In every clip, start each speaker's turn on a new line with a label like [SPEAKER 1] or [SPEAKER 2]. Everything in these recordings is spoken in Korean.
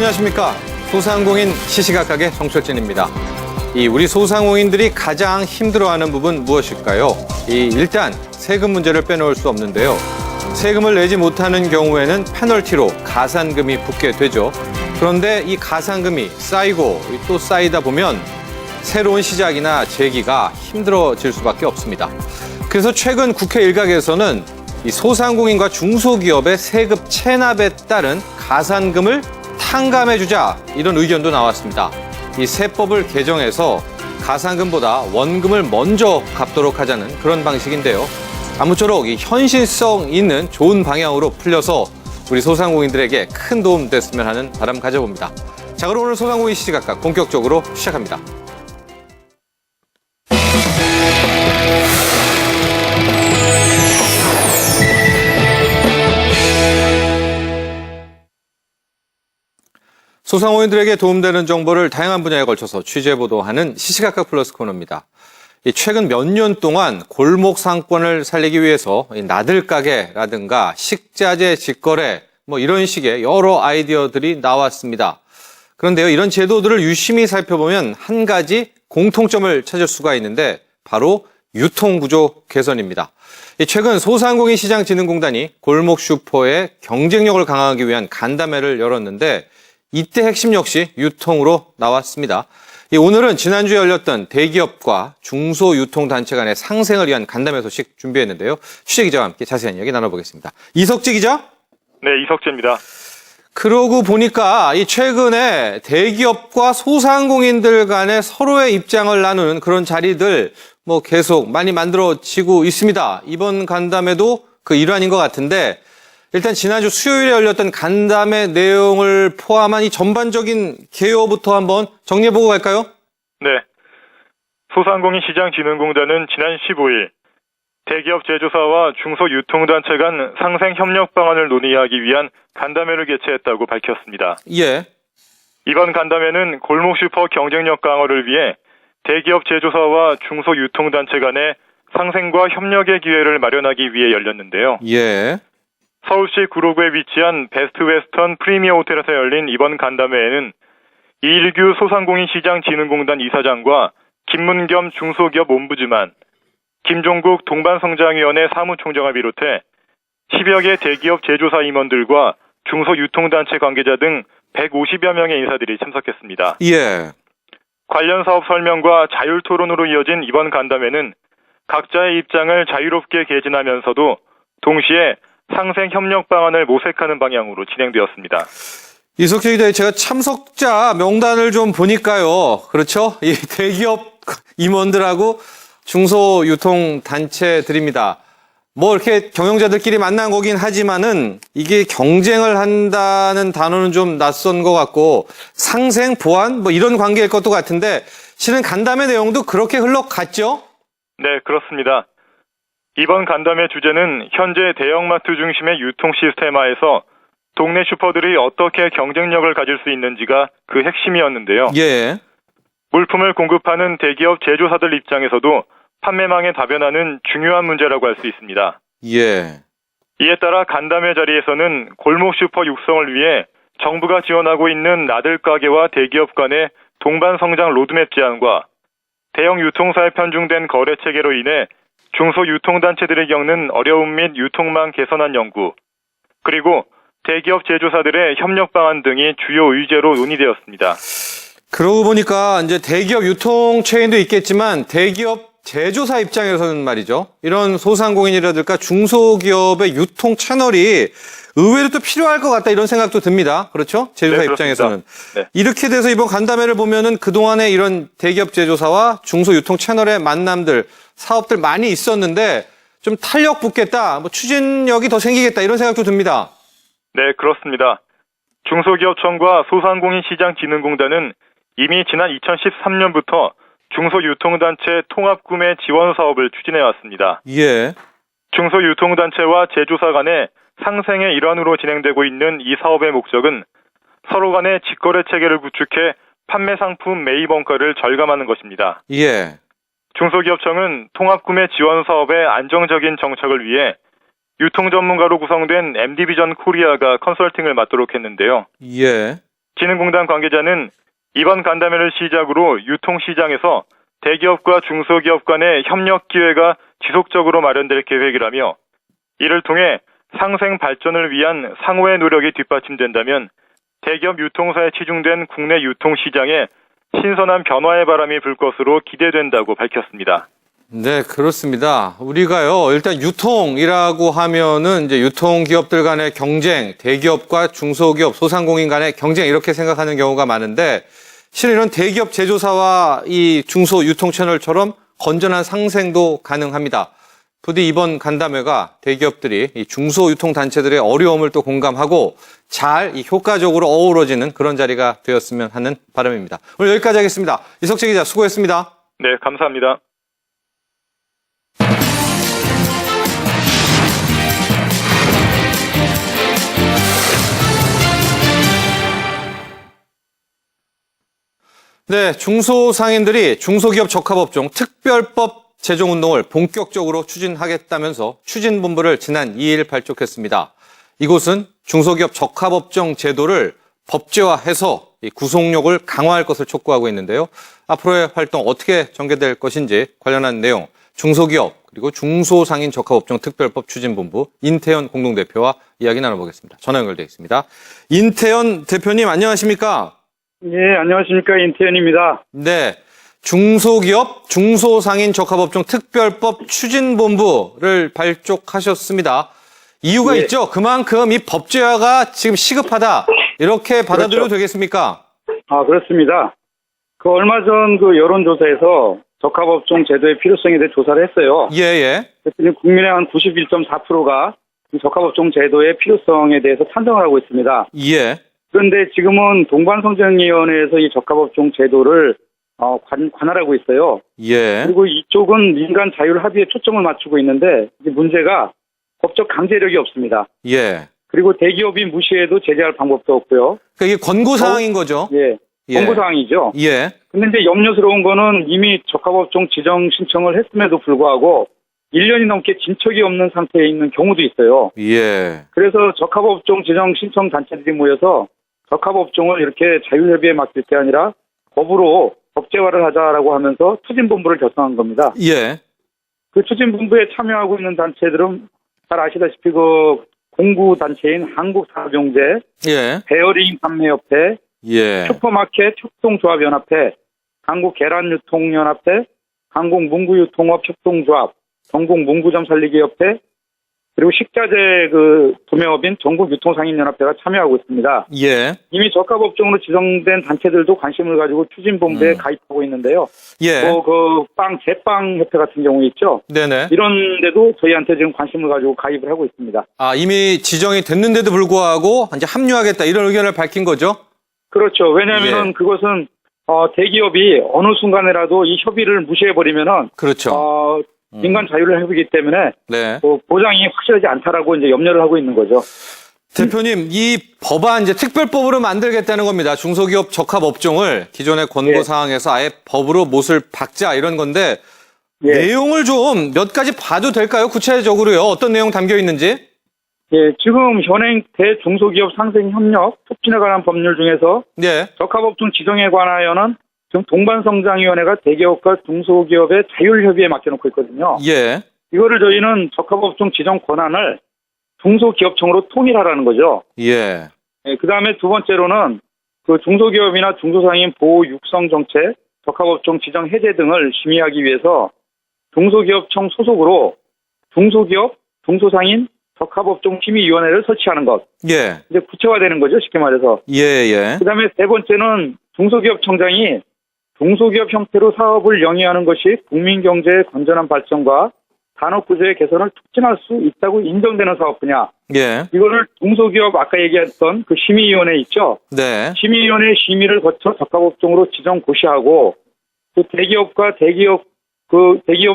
[SPEAKER 1] 안녕하십니까. 소상공인 시시각각의 정철진입니다. 우리 소상공인들이 가장 힘들어하는 부분 무엇일까요? 일단 세금 문제를 빼놓을 수 없는데요. 세금을 내지 못하는 경우에는 페널티로 가산금이 붙게 되죠. 그런데 이 가산금이 쌓이고 또 쌓이다 보면 새로운 시작이나 재기가 힘들어질 수밖에 없습니다. 그래서 최근 국회 일각에서는 이 소상공인과 중소기업의 세금 체납에 따른 가산금을 탕감해주자, 이런 의견도 나왔습니다. 이 세법을 개정해서 가산금보다 원금을 먼저 갚도록 하자는 그런 방식인데요. 아무쪼록 이 현실성 있는 좋은 방향으로 풀려서 우리 소상공인들에게 큰 도움 됐으면 하는 바람 가져봅니다. 자, 그럼 오늘 소상공인 시시각각 본격적으로 시작합니다. 소상공인들에게 도움되는 정보를 다양한 분야에 걸쳐서 취재보도하는 시시각각 플러스 코너입니다. 최근 몇 년 동안 골목 상권을 살리기 위해서 나들가게라든가 식자재 직거래 이런 식의 여러 아이디어들이 나왔습니다. 그런데요, 이런 제도들을 유심히 살펴보면 한 가지 공통점을 찾을 수가 있는데 바로 유통구조 개선입니다. 최근 소상공인시장진흥공단이 골목 슈퍼의 경쟁력을 강화하기 위한 간담회를 열었는데 이때 핵심 역시 유통으로 나왔습니다. 오늘은 지난주에 열렸던 대기업과 중소유통단체 간의 상생을 위한 간담회 소식 준비했는데요. 취재기자와 함께 자세한 이야기 나눠보겠습니다. 이석재 기자?
[SPEAKER 2] 네, 이석재입니다.
[SPEAKER 1] 그러고 보니까 최근에 대기업과 소상공인들 간에 서로의 입장을 나누는 그런 자리들 계속 많이 만들어지고 있습니다. 이번 간담회도 그 일환인 것 같은데, 일단 지난주 수요일에 열렸던 간담회 내용을 포함한 이 전반적인 개요부터 한번 정리해보고 갈까요?
[SPEAKER 2] 네. 소상공인시장진흥공단은 지난 15일 대기업 제조사와 중소유통단체 간 상생 협력 방안을 논의하기 위한 간담회를 개최했다고 밝혔습니다.
[SPEAKER 1] 예.
[SPEAKER 2] 이번 간담회는 골목 슈퍼 경쟁력 강화를 위해 대기업 제조사와 중소유통단체 간의 상생과 협력의 기회를 마련하기 위해 열렸는데요.
[SPEAKER 1] 예.
[SPEAKER 2] 서울시 구로구에 위치한 베스트 웨스턴 프리미어 호텔에서 열린 이번 간담회에는 이일규 소상공인시장진흥공단 이사장과 김문겸 중소기업 옴부즈만, 김종국 동반성장위원회 사무총장을 비롯해 10여 개 대기업 제조사 임원들과 중소유통단체 관계자 등 150여 명의 인사들이 참석했습니다.
[SPEAKER 1] 예.
[SPEAKER 2] 관련 사업 설명과 자율토론으로 이어진 이번 간담회는 각자의 입장을 자유롭게 개진하면서도 동시에 상생 협력 방안을 모색하는 방향으로 진행되었습니다.
[SPEAKER 1] 이석재 기자, 제가 참석자 명단을 좀 보니까요. 그렇죠? 이 대기업 임원들하고 중소유통단체들입니다. 이렇게 경영자들끼리 만난 거긴 하지만은 이게 경쟁을 한다는 단어는 좀 낯선 것 같고, 상생, 보완 이런 관계일 것도 같은데, 실은 간담회 내용도 그렇게 흘러갔죠?
[SPEAKER 2] 네, 그렇습니다. 이번 간담회 주제는 현재 대형마트 중심의 유통 시스템화에서 동네 슈퍼들이 어떻게 경쟁력을 가질 수 있는지가 그 핵심이었는데요.
[SPEAKER 1] 예.
[SPEAKER 2] 물품을 공급하는 대기업 제조사들 입장에서도 판매망에 다변하는 중요한 문제라고 할 수 있습니다.
[SPEAKER 1] 예.
[SPEAKER 2] 이에 따라 간담회 자리에서는 골목 슈퍼 육성을 위해 정부가 지원하고 있는 나들가게와 대기업 간의 동반 성장 로드맵 제안과 대형 유통사에 편중된 거래 체계로 인해 중소유통단체들이 겪는 어려움 및 유통망 개선안 연구, 그리고 대기업 제조사들의 협력 방안 등이 주요 의제로 논의되었습니다.
[SPEAKER 1] 그러고 보니까 이제 대기업 유통 체인도 있겠지만 대기업 제조사 입장에서는 말이죠. 이런 소상공인이라든가 중소기업의 유통 채널이 의외로 또 필요할 것 같다, 이런 생각도 듭니다. 그렇죠? 제조사
[SPEAKER 2] 네,
[SPEAKER 1] 입장에서는.
[SPEAKER 2] 네.
[SPEAKER 1] 이렇게 돼서 이번 간담회를 보면은 그동안에 이런 대기업 제조사와 중소유통 채널의 만남들, 사업들 많이 있었는데 좀 탄력 붙겠다, 추진력이 더 생기겠다, 이런 생각도 듭니다.
[SPEAKER 2] 네, 그렇습니다. 중소기업청과 소상공인시장진흥공단은 이미 지난 2013년부터 중소유통단체 통합구매 지원 사업을 추진해왔습니다.
[SPEAKER 1] 예.
[SPEAKER 2] 중소유통단체와 제조사 간의 상생의 일환으로 진행되고 있는 이 사업의 목적은 서로 간의 직거래 체계를 구축해 판매 상품 매입 원가를 절감하는 것입니다.
[SPEAKER 1] 예.
[SPEAKER 2] 중소기업청은 통합구매 지원 사업의 안정적인 정착을 위해 유통 전문가로 구성된 MD비전 코리아가 컨설팅을 맡도록 했는데요.
[SPEAKER 1] 예.
[SPEAKER 2] 진흥공단 관계자는 이번 간담회를 시작으로 유통시장에서 대기업과 중소기업 간의 협력 기회가 지속적으로 마련될 계획이라며 이를 통해 상생 발전을 위한 상호의 노력이 뒷받침된다면 대기업 유통사에 치중된 국내 유통시장에 신선한 변화의 바람이 불 것으로 기대된다고 밝혔습니다.
[SPEAKER 1] 네, 그렇습니다. 우리가요, 일단 유통이라고 하면은 이제 유통기업들 간의 경쟁, 대기업과 중소기업, 소상공인 간의 경쟁 이렇게 생각하는 경우가 많은데 실은 이런 대기업 제조사와 이 중소 유통 채널처럼 건전한 상생도 가능합니다. 부디 이번 간담회가 대기업들이 이 중소 유통 단체들의 어려움을 또 공감하고 잘 이 효과적으로 어우러지는 그런 자리가 되었으면 하는 바람입니다. 오늘 여기까지 하겠습니다. 이석재 기자 수고했습니다.
[SPEAKER 2] 네, 감사합니다.
[SPEAKER 1] 네, 중소상인들이 중소기업 적합업종 특별법 제정운동을 본격적으로 추진하겠다면서 추진본부를 지난 2일 발족했습니다. 이곳은 중소기업 적합업종 제도를 법제화해서 구속력을 강화할 것을 촉구하고 있는데요. 앞으로의 활동 어떻게 전개될 것인지 관련한 내용 중소기업 그리고 중소상인 적합업종 특별법 추진본부 인태현 공동대표와 이야기 나눠보겠습니다. 전화 연결되어 있습니다. 인태현 대표님 안녕하십니까?
[SPEAKER 3] 예, 안녕하십니까. 인태현입니다.
[SPEAKER 1] 네. 중소기업, 중소상인 적합업종 특별법 추진본부를 발족하셨습니다. 이유가
[SPEAKER 3] 예.
[SPEAKER 1] 있죠? 그만큼 이 법제화가 지금 시급하다. 이렇게 받아들여도
[SPEAKER 3] 그렇죠.
[SPEAKER 1] 되겠습니까?
[SPEAKER 3] 그렇습니다. 얼마 전 여론조사에서 적합업종 제도의 필요성에 대해 조사를 했어요.
[SPEAKER 1] 예, 예.
[SPEAKER 3] 그랬더니 국민의 한 91.4%가 이 적합업종 제도의 필요성에 대해서 찬성을 하고 있습니다.
[SPEAKER 1] 예.
[SPEAKER 3] 그런데 지금은 동반성장위원회에서 이 적합업종 제도를 관할하고 있어요.
[SPEAKER 1] 예.
[SPEAKER 3] 그리고 이쪽은 민간 자율 합의에 초점을 맞추고 있는데 이제 문제가 법적 강제력이 없습니다.
[SPEAKER 1] 예.
[SPEAKER 3] 그리고 대기업이 무시해도 제재할 방법도 없고요.
[SPEAKER 1] 그러니까 이게 권고사항인 거죠?
[SPEAKER 3] 예.
[SPEAKER 1] 예.
[SPEAKER 3] 권고사항이죠.
[SPEAKER 1] 예.
[SPEAKER 3] 근데 이제 염려스러운 거는 이미 적합업종 지정 신청을 했음에도 불구하고 1년이 넘게 진척이 없는 상태에 있는 경우도 있어요.
[SPEAKER 1] 예.
[SPEAKER 3] 그래서 적합업종 지정 신청 단체들이 모여서 적합업종을 이렇게 자율협의에 맡길 게 아니라 법으로 법제화를 하자라고 하면서 추진본부를 결성한 겁니다.
[SPEAKER 1] 예.
[SPEAKER 3] 그 추진본부에 참여하고 있는 단체들은 잘 아시다시피 공구단체인 한국산업용제,
[SPEAKER 1] 예.
[SPEAKER 3] 베어링 판매협회,
[SPEAKER 1] 예.
[SPEAKER 3] 슈퍼마켓 협동조합연합회, 한국계란유통연합회, 한국문구유통업 협동조합, 전국문구점 살리기협회, 그리고 식자재 도매업인 전국유통상인연합회가 참여하고 있습니다.
[SPEAKER 1] 예.
[SPEAKER 3] 이미 적합업종으로 지정된 단체들도 관심을 가지고 추진본부에 가입하고 있는데요.
[SPEAKER 1] 예.
[SPEAKER 3] 제빵협회 같은 경우 있죠.
[SPEAKER 1] 네네.
[SPEAKER 3] 이런 데도 저희한테 지금 관심을 가지고 가입을 하고 있습니다.
[SPEAKER 1] 이미 지정이 됐는데도 불구하고 이제 합류하겠다 이런 의견을 밝힌 거죠?
[SPEAKER 3] 그렇죠. 왜냐하면 그것은 대기업이 어느 순간에라도 이 협의를 무시해버리면은
[SPEAKER 1] 그렇죠.
[SPEAKER 3] 민간 자율을 해보기 때문에
[SPEAKER 1] 네.
[SPEAKER 3] 보장이 확실하지 않다라고 이제 염려를 하고 있는 거죠.
[SPEAKER 1] 대표님, 이 법안 이제 특별법으로 만들겠다는 겁니다. 중소기업 적합업종을 기존의 권고사항에서 아예 법으로 못을 박자 이런 건데
[SPEAKER 3] 예.
[SPEAKER 1] 내용을 좀 몇 가지 봐도 될까요? 구체적으로요. 어떤 내용 담겨 있는지?
[SPEAKER 3] 예, 지금 현행 대중소기업 상생협력 촉진에 관한 법률 중에서
[SPEAKER 1] 네.
[SPEAKER 3] 적합업종 지정에 관하여는 지금 동반성장위원회가 대기업과 중소기업의 자율협의에 맡겨놓고 있거든요.
[SPEAKER 1] 예.
[SPEAKER 3] 이거를 저희는 적합업종 지정 권한을 중소기업청으로 통일하라는 거죠.
[SPEAKER 1] 예.
[SPEAKER 3] 예, 그 다음에 두 번째로는 중소기업이나 중소상인 보호 육성 정책, 적합업종 지정 해제 등을 심의하기 위해서 중소기업청 소속으로 중소기업, 중소상인 적합업종 심의위원회를 설치하는 것.
[SPEAKER 1] 예.
[SPEAKER 3] 이제 구체화되는 거죠, 쉽게 말해서.
[SPEAKER 1] 예, 예.
[SPEAKER 3] 그 다음에 세 번째는 중소기업청장이 중소기업 형태로 사업을 영위하는 것이 국민경제의 건전한 발전과 산업구조의 개선을 촉진할 수 있다고 인정되는 사업 분야.
[SPEAKER 1] 예.
[SPEAKER 3] 이거를 중소기업 아까 얘기했던 심의위원회 있죠.
[SPEAKER 1] 네.
[SPEAKER 3] 심의위원회 심의를 거쳐 적합업종으로 지정 고시하고 또 대기업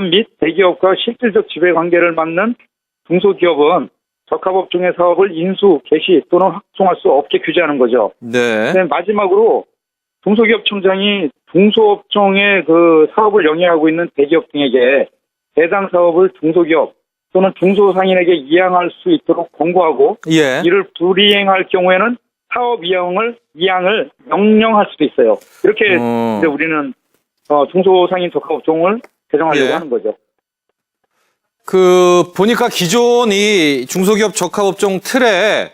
[SPEAKER 3] 및 대기업과 실질적 지배관계를 맡는 중소기업은 적합업종의 사업을 인수, 개시 또는 확충할 수 없게 규제하는 거죠.
[SPEAKER 1] 네.
[SPEAKER 3] 마지막으로 중소기업청장이 중소업종의 사업을 영위하고 있는 대기업 등에게 해당 사업을 중소기업 또는 중소상인에게 이양할 수 있도록 권고하고
[SPEAKER 1] 예.
[SPEAKER 3] 이를 불이행할 경우에는 사업 이양을 명령할 수도 있어요. 이렇게 이제 우리는 중소상인 적합업종을 개정하려고
[SPEAKER 1] 예.
[SPEAKER 3] 하는 거죠.
[SPEAKER 1] 보니까 기존 이 중소기업 적합업종 틀에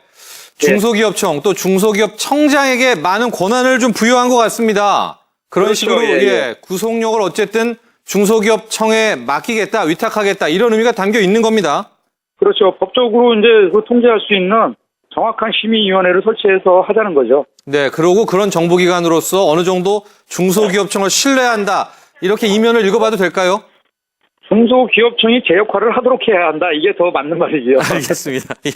[SPEAKER 1] 중소기업청 또 중소기업청장에게 많은 권한을 좀 부여한 것 같습니다. 그런
[SPEAKER 3] 그렇죠.
[SPEAKER 1] 식으로
[SPEAKER 3] 예.
[SPEAKER 1] 구속력을 어쨌든 중소기업청에 맡기겠다, 위탁하겠다 이런 의미가 담겨 있는 겁니다.
[SPEAKER 3] 그렇죠. 법적으로 이제 그 통제할 수 있는 정확한 심의위원회를 설치해서 하자는 거죠.
[SPEAKER 1] 네, 그러고 그런 정보기관으로서 어느 정도 중소기업청을 신뢰한다 이렇게 이면을 읽어봐도 될까요?
[SPEAKER 3] 중소기업청이 제 역할을 하도록 해야 한다. 이게 더 맞는 말이죠.
[SPEAKER 1] 알겠습니다. 예.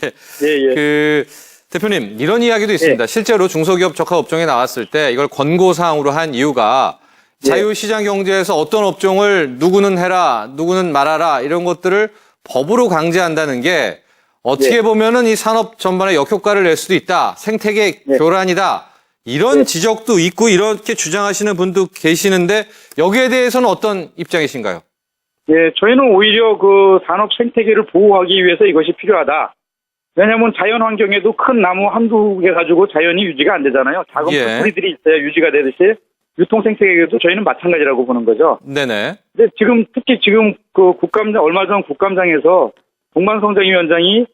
[SPEAKER 3] 예.
[SPEAKER 1] 대표님, 이런 이야기도 있습니다. 실제로 중소기업 적합업종에 나왔을 때 이걸 권고사항으로 한 이유가 자유시장 경제에서 어떤 업종을 누구는 해라, 누구는 말아라 이런 것들을 법으로 강제한다는 게 어떻게 보면은 이 산업 전반에 역효과를 낼 수도 있다. 생태계 교란이다. 이런 지적도 있고 이렇게 주장하시는 분도 계시는데 여기에 대해서는 어떤 입장이신가요?
[SPEAKER 3] 예, 저희는 오히려 그 산업 생태계를 보호하기 위해서 이것이 필요하다. 왜냐하면 자연 환경에도 큰 나무 한두 개 가지고 자연이 유지가 안 되잖아요. 작은 풀뿌리들이 있어야 유지가 되듯이 유통 생태계도 저희는 마찬가지라고 보는 거죠.
[SPEAKER 1] 네네.
[SPEAKER 3] 근데 특히 지금 그 얼마 전 국감장에서 동반성장위원장이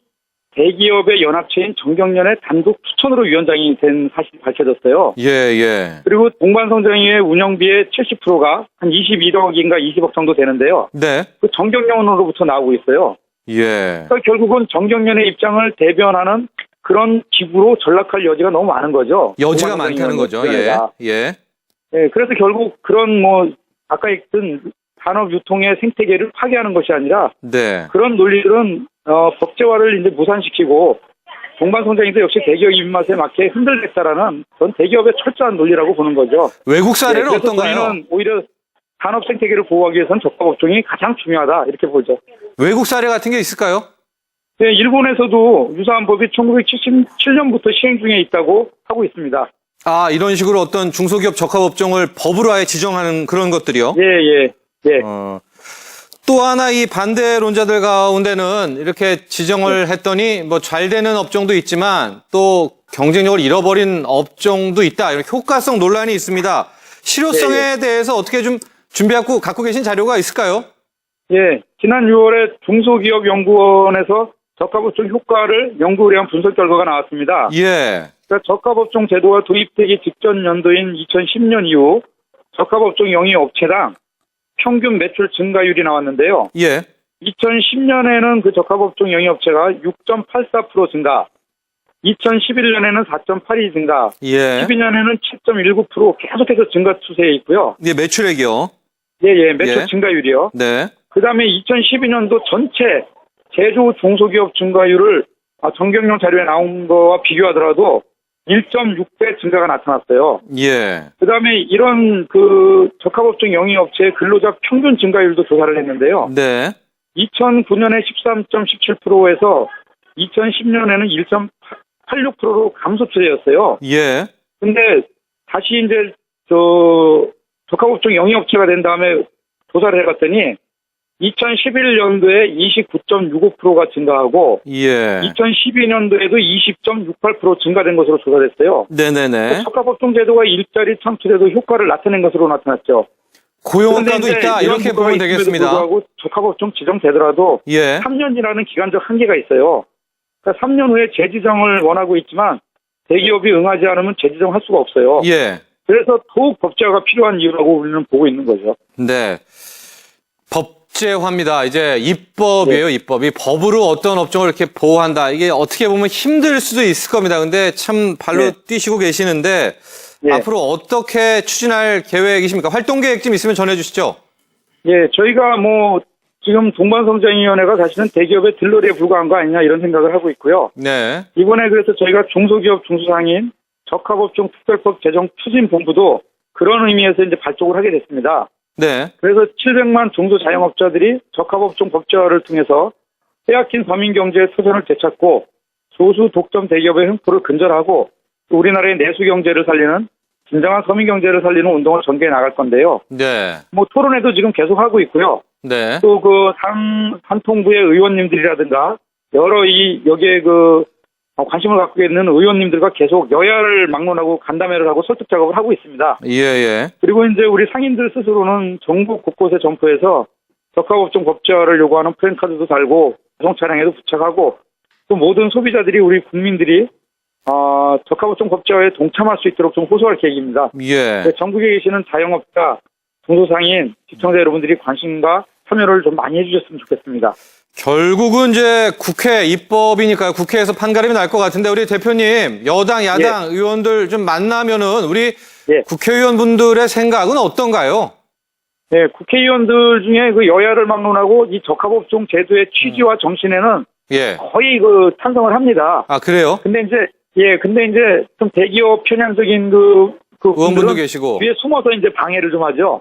[SPEAKER 3] 대기업의 연합체인 정경련의 단독 추천으로 위원장이 된 사실이 밝혀졌어요.
[SPEAKER 1] 예.
[SPEAKER 3] 그리고 동반성장위의 운영비의 70%가 한 21억인가 20억 정도 되는데요.
[SPEAKER 1] 네.
[SPEAKER 3] 그 정경련으로부터 나오고 있어요.
[SPEAKER 1] 예.
[SPEAKER 3] 그러니까 결국은 정경련의 입장을 대변하는 그런 기구로 전락할 여지가 너무 많은 거죠.
[SPEAKER 1] 여지가 많다는 거죠. 예.
[SPEAKER 3] 네, 그래서 결국 그런 아까 했던 산업 유통의 생태계를 파괴하는 것이 아니라
[SPEAKER 1] 네.
[SPEAKER 3] 그런 논리들은 법제화를 이제 무산시키고 동반성장에도 역시 대기업 입맛에 맞게 흔들겠다라는 전 대기업의 철저한 논리라고 보는 거죠.
[SPEAKER 1] 외국 사례는
[SPEAKER 3] 그래서
[SPEAKER 1] 어떤가요?
[SPEAKER 3] 저희는 오히려 산업 생태계를 보호하기 위해서는 적합업종이 가장 중요하다 이렇게 보죠.
[SPEAKER 1] 외국 사례 같은 게 있을까요?
[SPEAKER 3] 네, 일본에서도 유사한 법이 1977년부터 시행 중에 있다고 하고 있습니다.
[SPEAKER 1] 아, 이런 식으로 어떤 중소기업 적합업종을 법으로 아예 지정하는 그런 것들이요?
[SPEAKER 3] 예.
[SPEAKER 1] 또 하나 이 반대론자들 가운데는 이렇게 지정을 했더니 잘 되는 업종도 있지만 또 경쟁력을 잃어버린 업종도 있다. 이렇게 효과성 논란이 있습니다. 실효성에 대해서 어떻게 좀 준비하고 갖고 계신 자료가 있을까요?
[SPEAKER 3] 예, 지난 6월에 중소기업연구원에서 적합업종 효과를 연구를 한 분석 결과가 나왔습니다.
[SPEAKER 1] 예.
[SPEAKER 3] 그러니까 적합업종 제도가 도입되기 직전 연도인 2010년 이후 적합업종 영위업체당 평균 매출 증가율이 나왔는데요.
[SPEAKER 1] 예.
[SPEAKER 3] 2010년에는 그 적합업종 영위업체가 6.84% 증가, 2011년에는 4.82 증가,
[SPEAKER 1] 예.
[SPEAKER 3] 12년에는 7.19% 계속해서 증가 추세에 있고요.
[SPEAKER 1] 예, 매출액이요.
[SPEAKER 3] 매출 증가율이요.
[SPEAKER 1] 네.
[SPEAKER 3] 그 다음에 2012년도 전체 제조 중소기업 증가율을 정경련 자료에 나온 거와 비교하더라도 1.6배 증가가 나타났어요.
[SPEAKER 1] 예.
[SPEAKER 3] 그 다음에 이런 그 적합업종 영위업체의 근로자 평균 증가율도 조사를 했는데요.
[SPEAKER 1] 네.
[SPEAKER 3] 2009년에 13.17%에서 2010년에는 1.86%로 감소 추세였어요.
[SPEAKER 1] 예.
[SPEAKER 3] 근데 다시 이제 적합업종 영위업체가 된 다음에 조사를 해봤더니 2011년도에 29.65%가 증가하고
[SPEAKER 1] 예.
[SPEAKER 3] 2012년도에도 20.68% 증가된 것으로 조사됐어요.
[SPEAKER 1] 네네네.
[SPEAKER 3] 적합업종 제도가 일자리 창출에도 효과를 나타낸 것으로 나타났죠.
[SPEAKER 1] 고용학과도 있다. 이렇게 보면 되겠습니다.
[SPEAKER 3] 불구하고 적합업종 지정되더라도
[SPEAKER 1] 예.
[SPEAKER 3] 3년이라는 기간적 한계가 있어요. 그러니까 3년 후에 재지정을 원하고 있지만 대기업이 응하지 않으면 재지정할 수가 없어요.
[SPEAKER 1] 예.
[SPEAKER 3] 그래서 더욱 법제화가 필요한 이유라고 우리는 보고 있는 거죠.
[SPEAKER 1] 네. 법제화입니다. 이제 입법이에요, 입법이. 법으로 어떤 업종을 이렇게 보호한다. 이게 어떻게 보면 힘들 수도 있을 겁니다. 근데 참 발로 뛰시고 계시는데 앞으로 어떻게 추진할 계획이십니까? 활동 계획 좀 있으면 전해 주시죠.
[SPEAKER 3] 예, 저희가 지금 동반성장위원회가 사실은 대기업의 들러리에 불과한 거 아니냐 이런 생각을 하고 있고요.
[SPEAKER 1] 네.
[SPEAKER 3] 이번에 그래서 저희가 중소기업 중소상인 적합업종 특별법 제정 추진본부도 그런 의미에서 이제 발족을 하게 됐습니다.
[SPEAKER 1] 네.
[SPEAKER 3] 그래서 700만 중소자영업자들이 적합업종 법제화를 통해서 빼앗긴 서민경제의 터전을 되찾고 소수 독점 대기업의 횡포를 근절하고 우리나라의 내수경제를 살리는 진정한 서민경제를 살리는 운동을 전개해 나갈 건데요.
[SPEAKER 1] 네.
[SPEAKER 3] 토론회도 지금 계속 하고 있고요.
[SPEAKER 1] 네.
[SPEAKER 3] 또 산통부의 의원님들이라든가 여러 여기에 관심을 갖고 있는 의원님들과 계속 여야를 막론하고 간담회를 하고 설득 작업을 하고 있습니다.
[SPEAKER 1] 예.
[SPEAKER 3] 그리고 이제 우리 상인들 스스로는 전국 곳곳에 점포에서 적합업종 법제화를 요구하는 프랜카드도 달고 자동 차량에도 부착하고 또 모든 소비자들이 우리 국민들이 적합업종 법제화에 동참할 수 있도록 좀 호소할 계획입니다.
[SPEAKER 1] 예.
[SPEAKER 3] 전국에 계시는 자영업자, 중소상인, 시청자 여러분들이 관심과 참여를 좀 많이 해주셨으면 좋겠습니다.
[SPEAKER 1] 결국은 이제 국회 입법이니까요. 국회에서 판가름이 날 것 같은데 우리 대표님, 여당, 야당 의원들 좀 만나면은 우리 국회의원분들의 생각은 어떤가요?
[SPEAKER 3] 네, 국회의원들 중에 그 여야를 막론하고 이 적합업종 제도의 취지와 정신에는 거의 그 찬성을 합니다.
[SPEAKER 1] 아, 그래요?
[SPEAKER 3] 근데 이제 좀 대기업 편향적인
[SPEAKER 1] 의원분도 계시고
[SPEAKER 3] 뒤에 숨어서 이제 방해를 좀 하죠.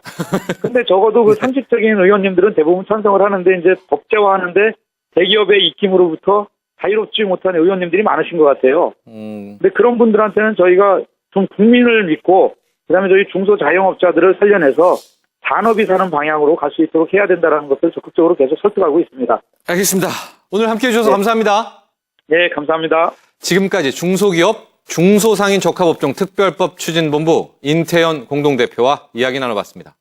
[SPEAKER 3] 근데 적어도 그 상식적인 의원님들은 대부분 찬성을 하는데 이제 법제화하는데 대기업의 입김으로부터 자유롭지 못한 의원님들이 많으신 것 같아요. 근데 그런 분들한테는 저희가 좀 국민을 믿고 그다음에 저희 중소자영업자들을 살려내서 산업이 사는 방향으로 갈 수 있도록 해야 된다는 것을 적극적으로 계속 설득하고 있습니다.
[SPEAKER 1] 알겠습니다. 오늘 함께해 주셔서 감사합니다.
[SPEAKER 3] 네, 감사합니다.
[SPEAKER 1] 지금까지 중소기업 중소상인 적합업종 특별법 추진본부 인태현 공동대표와 이야기 나눠봤습니다.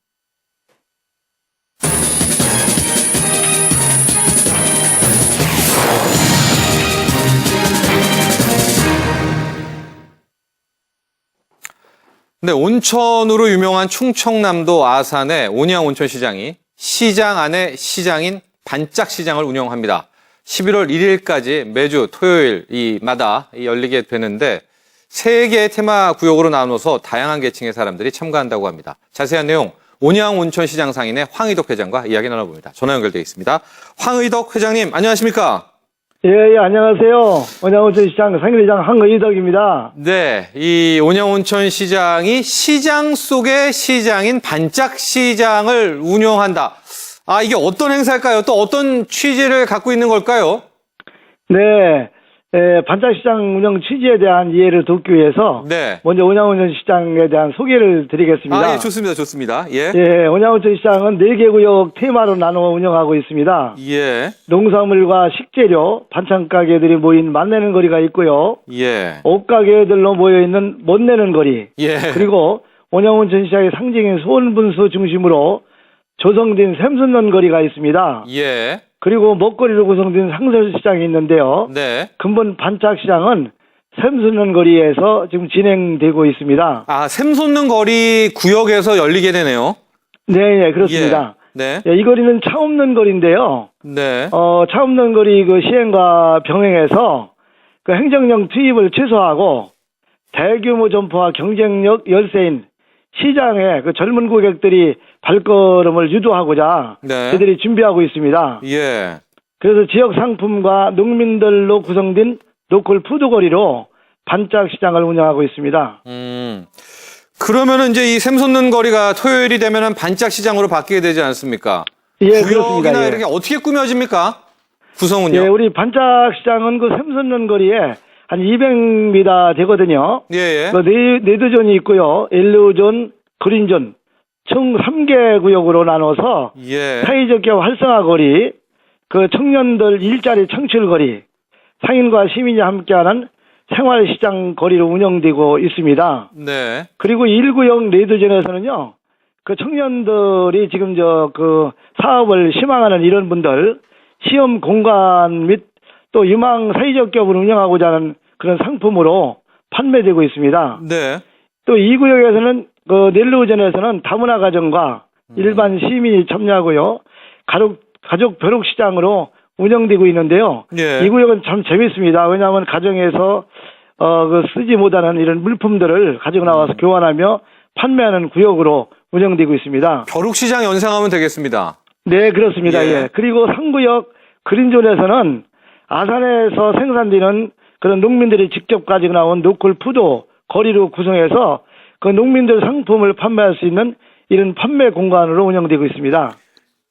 [SPEAKER 1] 네, 온천으로 유명한 충청남도 아산의 온양온천시장이 시장 안에 시장인 반짝시장을 운영합니다. 11월 1일까지 매주 토요일마다 열리게 되는데 3개의 테마 구역으로 나눠서 다양한 계층의 사람들이 참가한다고 합니다. 자세한 내용 온양온천시장 상인의 황의덕 회장과 이야기 나눠봅니다. 전화 연결되어 있습니다. 황의덕 회장님 안녕하십니까?
[SPEAKER 4] 예, 안녕하세요. 온양온천시장 상인회장 황의덕입니다.
[SPEAKER 1] 네, 이 온양온천시장이 시장 속의 시장인 반짝시장을 운영한다. 아, 이게 어떤 행사일까요? 또 어떤 취지를 갖고 있는 걸까요?
[SPEAKER 4] 네, 반짝시장 운영 취지에 대한 이해를 돕기 위해서 먼저 온양온천시장에 대한 소개를 드리겠습니다.
[SPEAKER 1] 아, 예, 좋습니다. 예.
[SPEAKER 4] 예, 온양온천시장은 4개 구역 테마로 나누어 운영하고 있습니다.
[SPEAKER 1] 예.
[SPEAKER 4] 농산물과 식재료, 반찬가게들이 모인 맛내는 거리가 있고요.
[SPEAKER 1] 예.
[SPEAKER 4] 옷가게들로 모여있는 못내는 거리.
[SPEAKER 1] 예.
[SPEAKER 4] 그리고 온양온천시장의 상징인 소원분수 중심으로 조성된 샘솟는 거리가 있습니다.
[SPEAKER 1] 예.
[SPEAKER 4] 그리고 먹거리로 구성된 상설시장이 있는데요.
[SPEAKER 1] 네.
[SPEAKER 4] 근본 반짝시장은 샘솟는 거리에서 지금 진행되고 있습니다.
[SPEAKER 1] 아, 샘솟는 거리 구역에서 열리게 되네요.
[SPEAKER 4] 네, 그렇습니다.
[SPEAKER 1] 네.
[SPEAKER 4] 이 거리는 차 없는 거리인데요.
[SPEAKER 1] 네.
[SPEAKER 4] 차 없는 거리 그 시행과 병행해서 그 행정력 투입을 최소화하고 대규모 점포와 경쟁력 열세인 시장에 그 젊은 고객들이 발걸음을 유도하고자 저희들이 준비하고 있습니다.
[SPEAKER 1] 예.
[SPEAKER 4] 그래서 지역 상품과 농민들로 구성된 로컬 푸드거리로 반짝시장을 운영하고 있습니다.
[SPEAKER 1] 그러면은 이제 이 샘솟는 거리가 토요일이 되면은 반짝시장으로 바뀌게 되지 않습니까?
[SPEAKER 4] 예,
[SPEAKER 1] 구역이나
[SPEAKER 4] 그렇습니다.
[SPEAKER 1] 이렇게 어떻게 꾸며집니까? 구성은요?
[SPEAKER 4] 예, 우리 반짝시장은 그 샘솟는 거리에 한 200m 되거든요.
[SPEAKER 1] 예.
[SPEAKER 4] 네드존이 있고요. 옐로우존, 그린존, 총 3개 구역으로 나눠서 사회적 기업 활성화 거리, 그 청년들 일자리 창출 거리, 상인과 시민이 함께하는 생활시장 거리로 운영되고 있습니다.
[SPEAKER 1] 네.
[SPEAKER 4] 그리고 1구역 레드존에서는요, 그 청년들이 지금 그 사업을 희망하는 이런 분들, 시험 공간 및 또 유망 사회적 기업을 운영하고자 하는 그런 상품으로 판매되고 있습니다.
[SPEAKER 1] 네.
[SPEAKER 4] 또 2구역에서는 그 넬로우전에서는 다문화 가정과 일반 시민이 참여하고요. 가족 벼룩 시장으로 운영되고 있는데요. 이 구역은 참 재밌습니다. 왜냐하면 가정에서 쓰지 못하는 이런 물품들을 가지고 나와서 교환하며 판매하는 구역으로 운영되고 있습니다.
[SPEAKER 1] 벼룩 시장 연상하면 되겠습니다.
[SPEAKER 4] 네, 그렇습니다. 예. 그리고 3구역 그린존에서는 아산에서 생산되는 그런 농민들이 직접 가지고 나온 로컬 푸드 거리로 구성해서 그 농민들 상품을 판매할 수 있는 이런 판매 공간으로 운영되고 있습니다.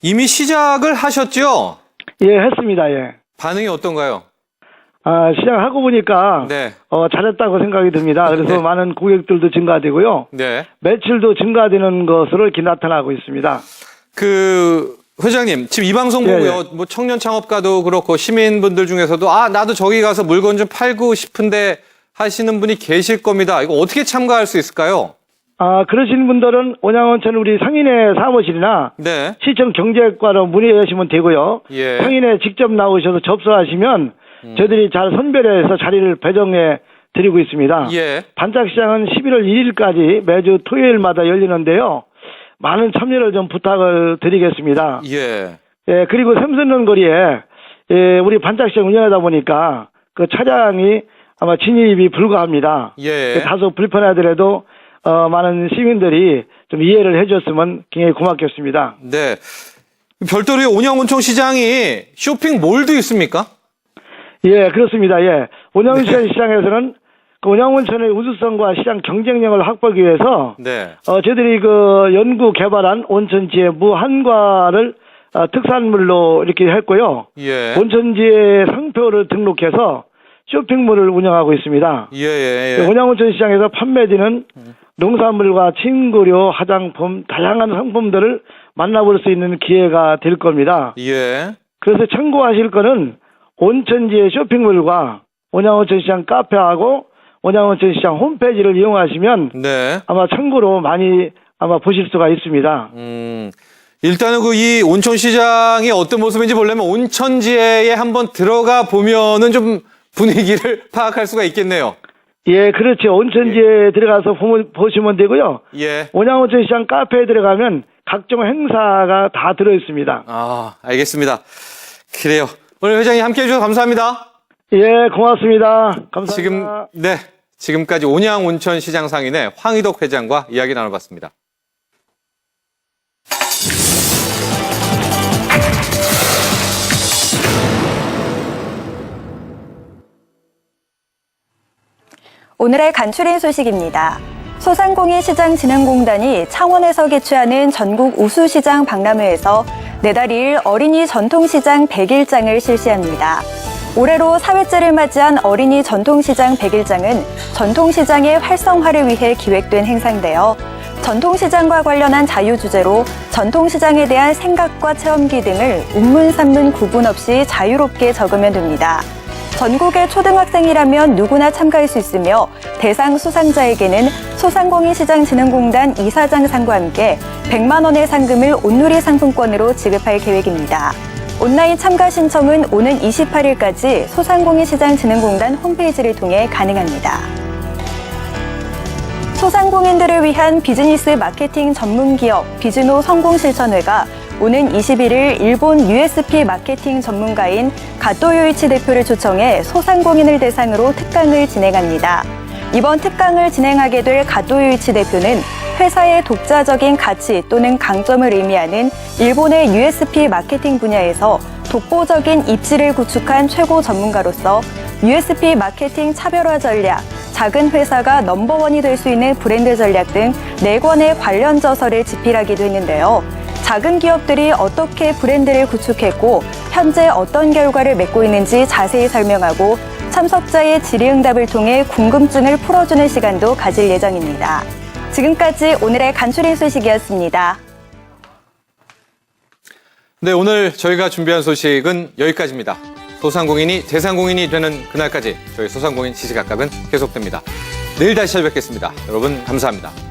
[SPEAKER 1] 이미 시작을 하셨죠?
[SPEAKER 4] 예, 했습니다. 예.
[SPEAKER 1] 반응이 어떤가요?
[SPEAKER 4] 시작하고 보니까 잘했다고 생각이 듭니다. 그래서 많은 고객들도 증가되고요. 매출도 증가되는 것으로 이렇게 나타나고 있습니다.
[SPEAKER 1] 회장님, 지금 이 방송
[SPEAKER 4] 예,
[SPEAKER 1] 보고요. 뭐 청년 창업가도 그렇고 시민분들 중에서도 나도 저기 가서 물건 좀 팔고 싶은데 하시는 분이 계실 겁니다. 이거 어떻게 참가할 수 있을까요?
[SPEAKER 4] 그러신 분들은 온양온천 우리 상인회 사무실이나
[SPEAKER 1] 네.
[SPEAKER 4] 시청 경제과로 문의하시면 되고요.
[SPEAKER 1] 예.
[SPEAKER 4] 상인회 직접 나오셔서 접수하시면 저희들이 잘 선별해서 자리를 배정해 드리고 있습니다.
[SPEAKER 1] 예.
[SPEAKER 4] 반짝시장은 11월 1일까지 매주 토요일마다 열리는데요. 많은 참여를 좀 부탁을 드리겠습니다.
[SPEAKER 1] 예.
[SPEAKER 4] 예, 그리고 샘선론 거리에 우리 반짝시장 운영하다 보니까 그 차량이 아마 진입이 불가합니다.
[SPEAKER 1] 예.
[SPEAKER 4] 다소 불편하더라도 많은 시민들이 좀 이해를 해줬으면 굉장히 고맙겠습니다.
[SPEAKER 1] 네. 별도로 온양온천 시장이 쇼핑몰도 있습니까?
[SPEAKER 4] 예, 그렇습니다. 예. 온양온천 시장에서는 그 온양온천의 우수성과 시장 경쟁력을 확보하기 위해서
[SPEAKER 1] 네.
[SPEAKER 4] 저희들이 그 연구 개발한 온천지의 무한과를 특산물로 이렇게 했고요.
[SPEAKER 1] 예.
[SPEAKER 4] 온천지의 상표를 등록해서 쇼핑몰을 운영하고 있습니다.
[SPEAKER 1] 예.
[SPEAKER 4] 온양온천 시장에서 판매되는 농산물과 친구료, 화장품, 다양한 상품들을 만나볼 수 있는 기회가 될 겁니다.
[SPEAKER 1] 예.
[SPEAKER 4] 그래서 참고하실 거는 온천지의 쇼핑몰과 온양온천 시장 카페하고 온양온천 시장 홈페이지를 이용하시면
[SPEAKER 1] 네.
[SPEAKER 4] 아마 참고로 많이 아마 보실 수가 있습니다.
[SPEAKER 1] 일단은 이 온천 시장이 어떤 모습인지 보려면 온천지에 한번 들어가 보면은 좀 분위기를 파악할 수가 있겠네요.
[SPEAKER 4] 예, 그렇죠. 온천지에 들어가서 보시면 되고요.
[SPEAKER 1] 예.
[SPEAKER 4] 온양온천 시장 카페에 들어가면 각종 행사가 다 들어 있습니다.
[SPEAKER 1] 알겠습니다. 그래요. 오늘 회장님 함께 해주셔서 감사합니다.
[SPEAKER 4] 예, 고맙습니다. 감사합니다.
[SPEAKER 1] 지금까지 온양온천시장 상인의 황희덕 회장과 이야기 나눠봤습니다.
[SPEAKER 5] 오늘의 간추린 소식입니다. 소상공인시장진흥공단이 창원에서 개최하는 전국 우수시장 박람회에서 내달 2일 어린이 전통시장 100일장을 실시합니다. 올해로 4회째를 맞이한 어린이 전통시장 100일장은 전통시장의 활성화를 위해 기획된 행사인데요. 전통시장과 관련한 자유주제로 전통시장에 대한 생각과 체험기 등을 운문산문 구분 없이 자유롭게 적으면 됩니다. 전국의 초등학생이라면 누구나 참가할 수 있으며 대상 수상자에게는 소상공인시장진흥공단 이사장상과 함께 100만 원의 상금을 온누리 상품권으로 지급할 계획입니다. 온라인 참가 신청은 오는 28일까지 소상공인시장진흥공단 홈페이지를 통해 가능합니다. 소상공인들을 위한 비즈니스 마케팅 전문기업 비즈노 성공실천회가 오는 21일 일본 USP 마케팅 전문가인 가토 요이치 대표를 초청해 소상공인을 대상으로 특강을 진행합니다. 이번 특강을 진행하게 될 가토 요이치 대표는 회사의 독자적인 가치 또는 강점을 의미하는 일본의 USP 마케팅 분야에서 독보적인 입지를 구축한 최고 전문가로서 USP 마케팅 차별화 전략, 작은 회사가 넘버원이 될 수 있는 브랜드 전략 등 4권의 관련 저서를 집필하기도 했는데요. 작은 기업들이 어떻게 브랜드를 구축했고 현재 어떤 결과를 맺고 있는지 자세히 설명하고 참석자의 질의응답을 통해 궁금증을 풀어주는 시간도 가질 예정입니다. 지금까지 오늘의 간추린 소식이었습니다.
[SPEAKER 1] 네, 오늘 저희가 준비한 소식은 여기까지입니다. 소상공인이 대상공인이 되는 그날까지 저희 소상공인 시시각각은 계속됩니다. 내일 다시 찾아뵙겠습니다. 여러분 감사합니다.